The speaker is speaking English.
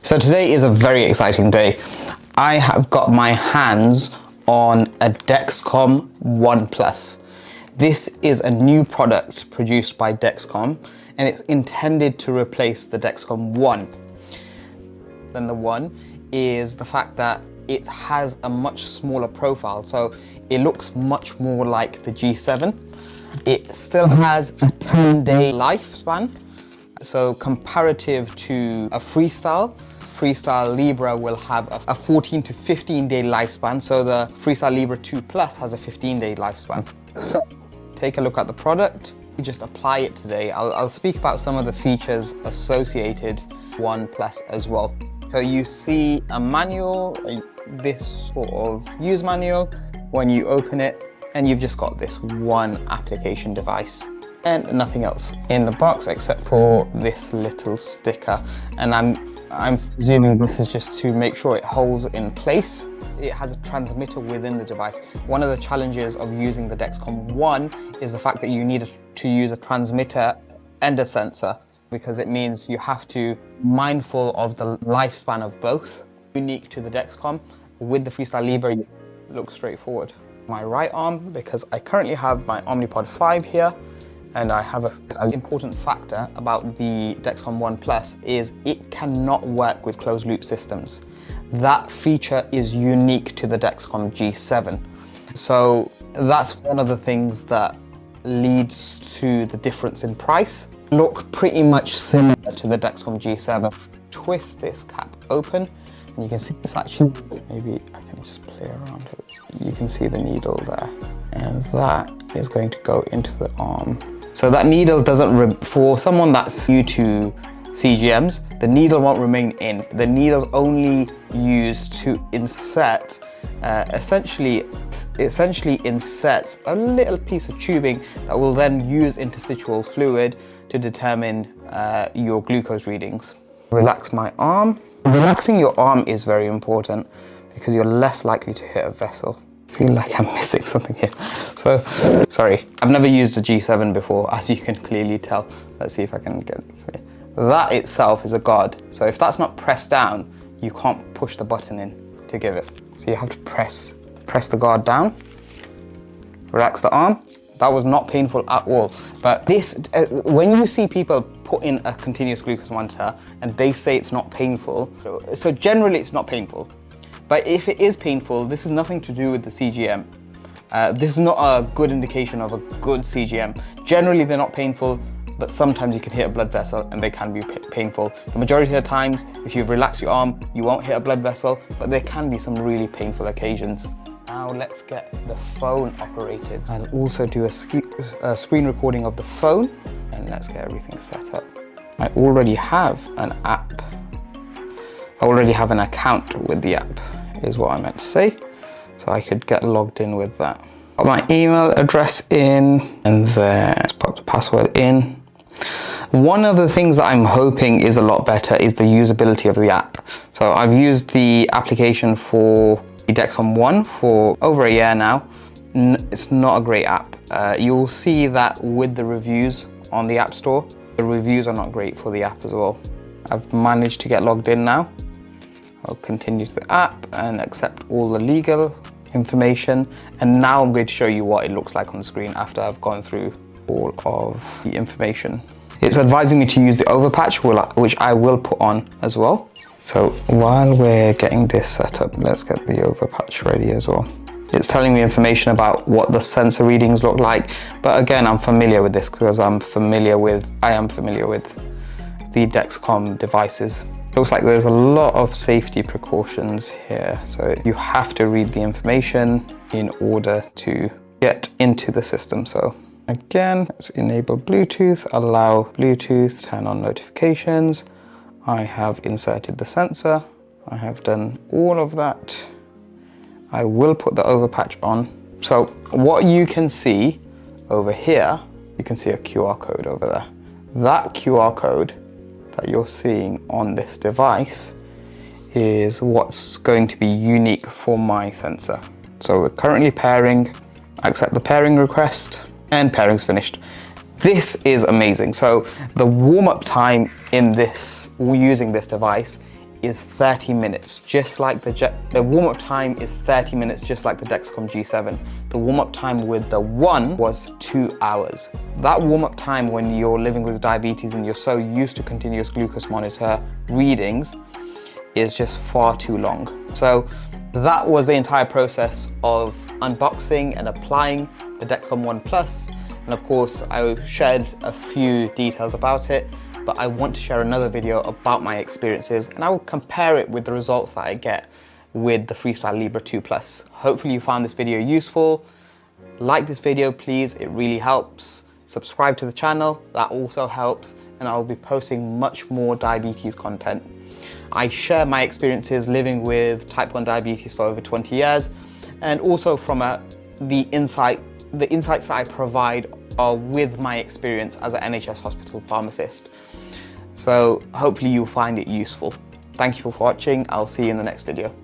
So today is a very exciting day. I have got my hands on a Dexcom One Plus. This is a new product produced by Dexcom and it's intended to replace the Dexcom One. Then the One is the fact that it has a much smaller profile, so it looks much more like the G7. It still has a 10-day lifespan, so comparative to a Freestyle Libre will have a 14 to 15 day lifespan, so the Freestyle Libre 2 Plus has a 15-day lifespan. So take a look at the product, just apply it today. I'll speak about some of the features associated with One Plus as well. So you see a manual, this sort of use manual when you open it, and you've just got this one application device and nothing else in the box except for this little sticker. And I'm presuming this is just to make sure it holds in place. It has a transmitter within the device. One of the challenges of using the Dexcom One is the fact that you need to use a transmitter and a sensor, because it means you have to be mindful of the lifespan of both. Unique to the Dexcom, with the Freestyle Libre, it looks straightforward. My right arm, because I currently have my Omnipod 5 here, and I have an important factor about the Dexcom One Plus is it cannot work with closed loop systems. That feature is unique to the Dexcom G7. So that's one of the things that leads to the difference in price. Look pretty much similar to the Dexcom G7. Twist this cap open and you can see it's actually, maybe I can just play around with it. You can see the needle there, and that is going to go into the arm. So that needle doesn't, for someone that's new to CGMs, the needle won't remain in. The needle's only used to insert, essentially inserts a little piece of tubing that will then use interstitial fluid to determine your glucose readings. Relax my arm. Relaxing your arm is very important because you're less likely to hit a vessel. I feel like I'm missing something here. So, sorry, I've never used a G7 before, as you can clearly tell. Let's see if I can get it. That itself is a guard. So if that's not pressed down, you can't push the button in to give it. So you have to press the guard down. Relax the arm. That was not painful at all. But this, when you see people put in a continuous glucose monitor and they say it's not painful, so generally it's not painful. But if it is painful, this is nothing to do with the CGM. This is not a good indication of a good CGM. Generally they're not painful, but sometimes you can hit a blood vessel and they can be painful. The majority of the times, if you relax your arm, you won't hit a blood vessel, but there can be some really painful occasions. Now let's get the phone operated. I'll also do a screen recording of the phone, and let's get everything set up. I already have an app. I already have an account with the app, is what I meant to say. So I could get logged in with that. Put my email address in, and then let's put the password in. One of the things that I'm hoping is a lot better is the usability of the app. So I've used the application for the Dexcom One for over a year now. It's not a great app. You'll see that with the reviews on the App Store. The reviews are not great for the app as well. I've managed to get logged in now. I'll continue to the app and accept all the legal information. And now I'm going to show you what it looks like on the screen after I've gone through all of the information. It's advising me to use the overpatch, which I will put on as well. So while we're getting this set up, let's get the overpatch ready as well. It's telling me information about what the sensor readings look like. But again, I'm familiar with this because I am familiar with the Dexcom devices. Looks like there's a lot of safety precautions here. So you have to read the information in order to get into the system. So again, let's enable Bluetooth, allow Bluetooth, turn on notifications. I have inserted the sensor. I have done all of that. I will put the overpatch on. So what you can see over here, you can see a QR code over there. That QR code that you're seeing on this device is what's going to be unique for my sensor. So we're currently pairing. I accept the pairing request and pairing's finished. This is amazing. So the warm-up time in this, using this device, is 30 minutes, just like the warm-up time is 30 minutes, just like the Dexcom G7. The warm-up time with the One was 2 hours. That warm-up time when you're living with diabetes and you're so used to continuous glucose monitor readings is just far too long. So that was the entire process of unboxing and applying the Dexcom One Plus. And of course, I shared a few details about it, but I want to share another video about my experiences, and I will compare it with the results that I get with the Freestyle Libre 2 Plus. Hopefully you found this video useful. Like this video, please, it really helps. Subscribe to the channel, that also helps, and I will be posting much more diabetes content. I share my experiences living with type 1 diabetes for over 20 years, and also from the insights that I provide are with my experience as an NHS hospital pharmacist. So hopefully you'll find it useful. Thank you for watching. I'll see you in the next video.